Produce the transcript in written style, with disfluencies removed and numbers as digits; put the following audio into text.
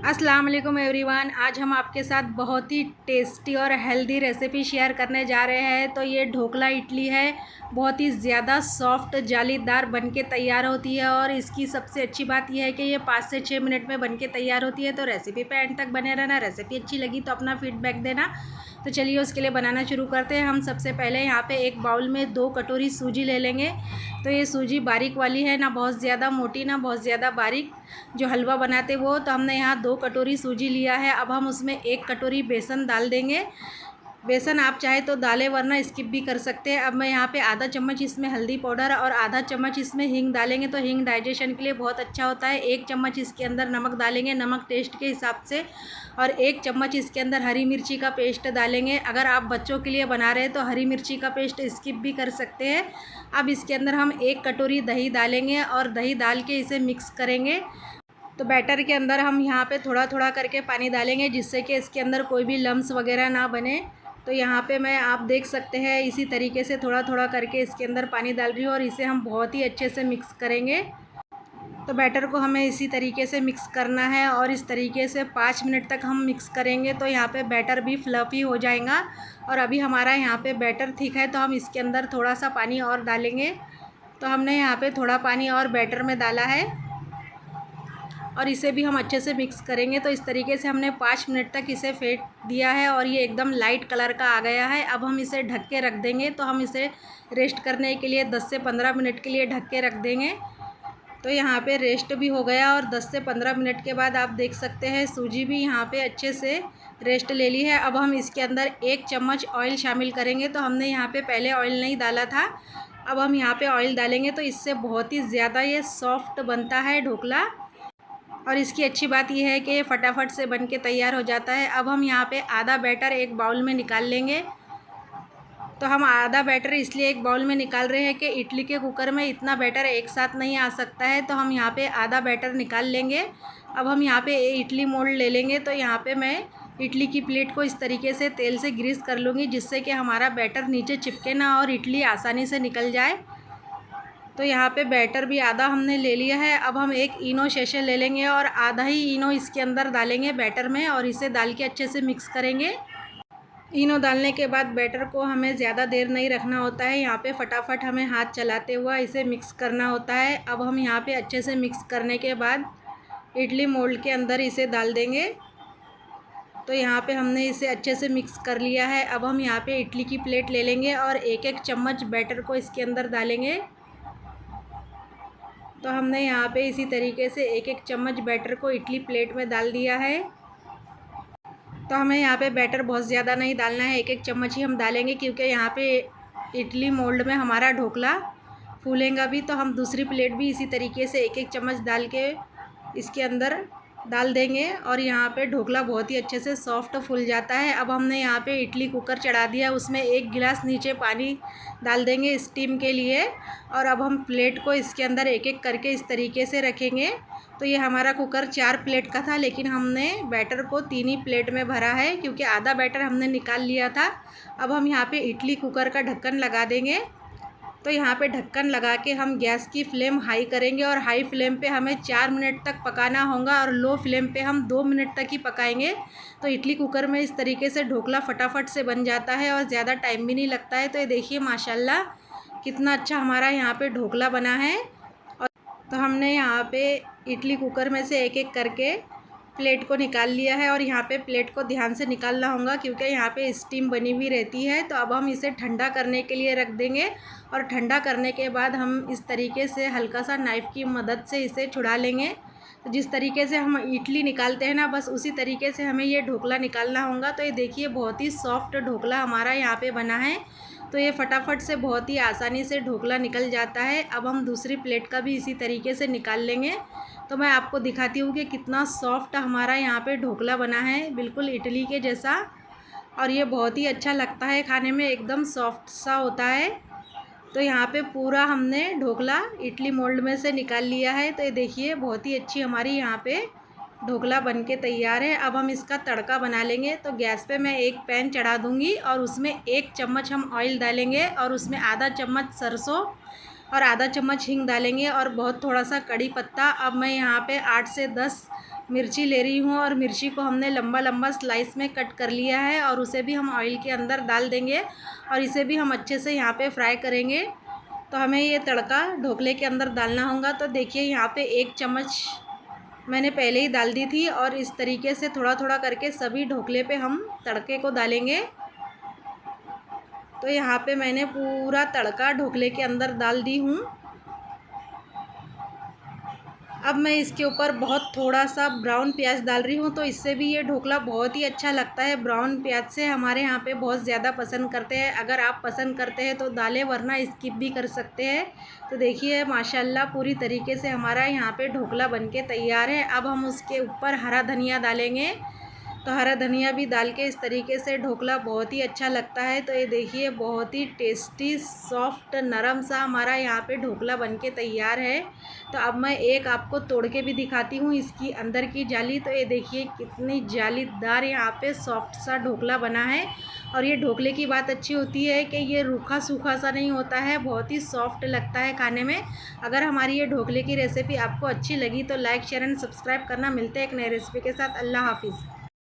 अस्सलाम वालेकुम एवरीवन। आज हम आपके साथ बहुत ही टेस्टी और हेल्दी रेसिपी शेयर करने जा रहे हैं। तो ये ढोकला इडली है, बहुत ही ज़्यादा सॉफ्ट जालीदार बनके तैयार होती है और इसकी सबसे अच्छी बात यह है कि ये 5 से 6 मिनट में बनके तैयार होती है। तो रेसिपी पे एंड तक बने रहना। रेसिपी अच्छी लगी तो अपना फीडबैक देना। तो चलिए उसके लिए बनाना शुरू करते हैं। हम सबसे पहले यहाँ पे एक बाउल में 2 कटोरी सूजी ले लेंगे। तो ये सूजी बारीक वाली है, ना बहुत ज़्यादा मोटी ना बहुत ज़्यादा बारीक, जो हलवा बनाते वो। तो हमने यहाँ 2 कटोरी सूजी लिया है। अब हम उसमें 1 कटोरी बेसन डाल देंगे। बेसन आप चाहे तो डालें, वरना स्किप भी कर सकते हैं। अब मैं यहाँ पे आधा चम्मच इसमें हल्दी पाउडर और आधा चम्मच इसमें हींग डालेंगे। तो हींग डाइजेशन के लिए बहुत अच्छा होता है। 1 चम्मच इसके अंदर नमक डालेंगे, नमक टेस्ट के हिसाब से, और 1 चम्मच इसके अंदर हरी मिर्ची का पेस्ट डालेंगे। अगर आप बच्चों के लिए बना रहे हैं तो हरी मिर्ची का पेस्ट स्किप भी कर सकते हैं। अब इसके अंदर हम 1 कटोरी दही डालेंगे और दही डाल के इसे मिक्स करेंगे। तो बैटर के अंदर हम यहाँ पे थोड़ा थोड़ा करके पानी डालेंगे, जिससे कि इसके अंदर कोई भी लम्स वगैरह ना बने। तो यहाँ पे मैं आप देख सकते हैं इसी तरीके से थोड़ा थोड़ा करके इसके अंदर पानी डाल रही हूँ और इसे हम बहुत ही अच्छे से मिक्स करेंगे। तो बैटर को हमें इसी तरीके से मिक्स करना है और इस तरीके से 5 मिनट तक हम मिक्स करेंगे। तो यहाँ पे बैटर भी फ्लफ़ी हो जाएगा। और अभी हमारा यहाँ पे बैटर ठीक है, तो हम इसके अंदर थोड़ा सा पानी और डालेंगे। तो हमने यहाँ पे थोड़ा पानी और बैटर में डाला है और इसे भी हम अच्छे से मिक्स करेंगे। तो इस तरीके से हमने 5 मिनट तक इसे फेंट दिया है और ये एकदम लाइट कलर का आ गया है। अब हम इसे ढक के रख देंगे। तो हम इसे रेस्ट करने के लिए 10 से 15 मिनट के लिए ढक के रख देंगे। तो यहाँ पे रेस्ट भी हो गया और 10 से 15 मिनट के बाद आप देख सकते हैं सूजी भी यहाँ पे अच्छे से रेस्ट ले ली है। अब हम इसके अंदर 1 चम्मच ऑयल शामिल करेंगे। तो हमने यहाँ पे पहले ऑयल नहीं डाला था, अब हम यहाँ पे ऑयल डालेंगे। तो इससे बहुत ही ज़्यादा ये सॉफ्ट बनता है ढोकला और इसकी अच्छी बात यह है कि ये फटाफट से बन के तैयार हो जाता है। अब हम यहाँ पे आधा बैटर एक बाउल में निकाल लेंगे। तो हम आधा बैटर इसलिए एक बाउल में निकाल रहे हैं कि इडली के कुकर में इतना बैटर एक साथ नहीं आ सकता है। तो हम यहाँ पे आधा बैटर निकाल लेंगे। अब हम यहाँ पे इडली मोल्ड ले लेंगे। तो यहाँ पे मैं इडली की प्लेट को इस तरीके से तेल से ग्रीस कर लूँगी, जिससे कि हमारा बैटर नीचे चिपके ना और इडली आसानी से निकल जाए। तो यहाँ पे बैटर भी आधा हमने ले लिया है। अब हम 1 इनो शैशे ले लेंगे और आधा ही इनो इसके अंदर डालेंगे बैटर में और इसे डाल के अच्छे से मिक्स करेंगे। इनो डालने के बाद बैटर को हमें ज़्यादा देर नहीं रखना होता है। यहाँ पे फटाफट हमें हाथ चलाते हुआ इसे मिक्स करना होता है। अब हम यहाँ पे अच्छे से मिक्स करने के बाद इडली मोल्ड के अंदर इसे डाल देंगे। तो यहाँ पे हमने इसे अच्छे से मिक्स कर लिया है। अब हम यहाँ पे इडली की प्लेट ले लेंगे और 1-1 चम्मच बैटर को इसके अंदर डालेंगे। तो हमने यहाँ पे इसी तरीके से 1-1 चम्मच बैटर को इडली प्लेट में डाल दिया है। तो हमें यहाँ पे बैटर बहुत ज़्यादा नहीं डालना है, 1-1 चम्मच ही हम डालेंगे, क्योंकि यहाँ पे इडली मोल्ड में हमारा ढोकला फूलेगा भी। तो हम दूसरी प्लेट भी इसी तरीके से 1-1 चम्मच डाल के इसके अंदर डाल देंगे और यहाँ पे ढोकला बहुत ही अच्छे से सॉफ्ट फूल जाता है। अब हमने यहाँ पे इडली कुकर चढ़ा दिया, उसमें 1 गिलास नीचे पानी डाल देंगे स्टीम के लिए। और अब हम प्लेट को इसके अंदर 1-1 करके इस तरीके से रखेंगे। तो ये हमारा कुकर 4 प्लेट का था, लेकिन हमने बैटर को 3 ही प्लेट में भरा है, क्योंकि आधा बैटर हमने निकाल लिया था। अब हम यहाँ पे इडली कुकर का ढक्कन लगा देंगे। तो यहाँ पे ढक्कन लगा के हम गैस की फ्लेम हाई करेंगे और हाई फ्लेम पे हमें 4 मिनट तक पकाना होगा और लो फ्लेम पे हम 2 मिनट तक ही पकाएंगे। तो इडली कुकर में इस तरीके से ढोकला फटाफट से बन जाता है और ज़्यादा टाइम भी नहीं लगता है। तो ये देखिए माशाल्लाह कितना अच्छा हमारा यहाँ पे ढोकला बना है। और तो हमने यहाँ पे इडली कुकर में से 1-1 करके प्लेट को निकाल लिया है और यहाँ पे प्लेट को ध्यान से निकालना होगा, क्योंकि यहाँ पे स्टीम बनी हुई रहती है। तो अब हम इसे ठंडा करने के लिए रख देंगे और ठंडा करने के बाद हम इस तरीके से हल्का सा नाइफ़ की मदद से इसे छुड़ा लेंगे। तो जिस तरीके से हम इडली निकालते हैं ना, बस उसी तरीके से हमें ये ढोकला निकालना होगा। तो ये देखिए बहुत ही सॉफ्ट ढोकला हमारा यहाँ पे बना है। तो ये फटाफट से बहुत ही आसानी से ढोकला निकल जाता है। अब हम दूसरी प्लेट का भी इसी तरीके से निकाल लेंगे। तो मैं आपको दिखाती हूँ कि कितना सॉफ्ट हमारा यहाँ पे ढोकला बना है, बिल्कुल इडली के जैसा। और ये बहुत ही अच्छा लगता है खाने में, एकदम सॉफ्ट सा होता है। तो यहाँ पे पूरा हमने ढोकला इडली मोल्ड में से निकाल लिया है। तो ये देखिए बहुत ही अच्छी हमारी यहाँ पे ढोकला बनके तैयार है। अब हम इसका तड़का बना लेंगे। तो गैस पे मैं एक पैन चढ़ा दूँगी और उसमें 1 चम्मच हम ऑयल डालेंगे और उसमें आधा चम्मच सरसों और आधा चम्मच हींग डालेंगे और बहुत थोड़ा सा कड़ी पत्ता। अब मैं यहाँ पे 8 से 10 मिर्ची ले रही हूँ और मिर्ची को हमने लंबा लंबा स्लाइस में कट कर लिया है और उसे भी हम ऑयल के अंदर डाल देंगे और इसे भी हम अच्छे से यहाँ पे फ्राई करेंगे। तो हमें ये तड़का ढोकले के अंदर डालना होगा। तो देखिए यहाँ पे 1 चम्मच मैंने पहले ही डाल दी थी और इस तरीके से थोड़ा थोड़ा करके सभी ढोकले पे हम तड़के को डालेंगे। तो यहाँ पे मैंने पूरा तड़का ढोकले के अंदर डाल दी हूँ। अब मैं इसके ऊपर बहुत थोड़ा सा ब्राउन प्याज डाल रही हूँ, तो इससे भी ये ढोकला बहुत ही अच्छा लगता है। ब्राउन प्याज से हमारे यहाँ पे बहुत ज़्यादा पसंद करते हैं। अगर आप पसंद करते हैं तो डालें, वरना स्किप भी कर सकते हैं। तो देखिए माशाल्लाह पूरी तरीके से हमारा यहाँ पे ढोकला बनके तैयार है। अब हम उसके ऊपर हरा धनिया डालेंगे। तो हरा धनिया भी डाल के इस तरीके से ढोकला बहुत ही अच्छा लगता है। तो ये देखिए बहुत ही टेस्टी सॉफ्ट नरम सा हमारा यहाँ पे ढोकला बनके तैयार है। तो अब मैं एक आपको तोड़ के भी दिखाती हूँ इसकी अंदर की जाली। तो ये देखिए कितनी जालीदार यहाँ पे सॉफ्ट सा ढोकला बना है। और ये ढोकले की बात अच्छी होती है कि ये रूखा सूखा सा नहीं होता है, बहुत ही सॉफ्ट लगता है खाने में। अगर हमारी ये ढोकले की रेसिपी आपको अच्छी लगी तो लाइक शेयर एंड सब्सक्राइब करना। मिलते हैं एक नई रेसिपी के साथ। अल्लाह हाफिज़।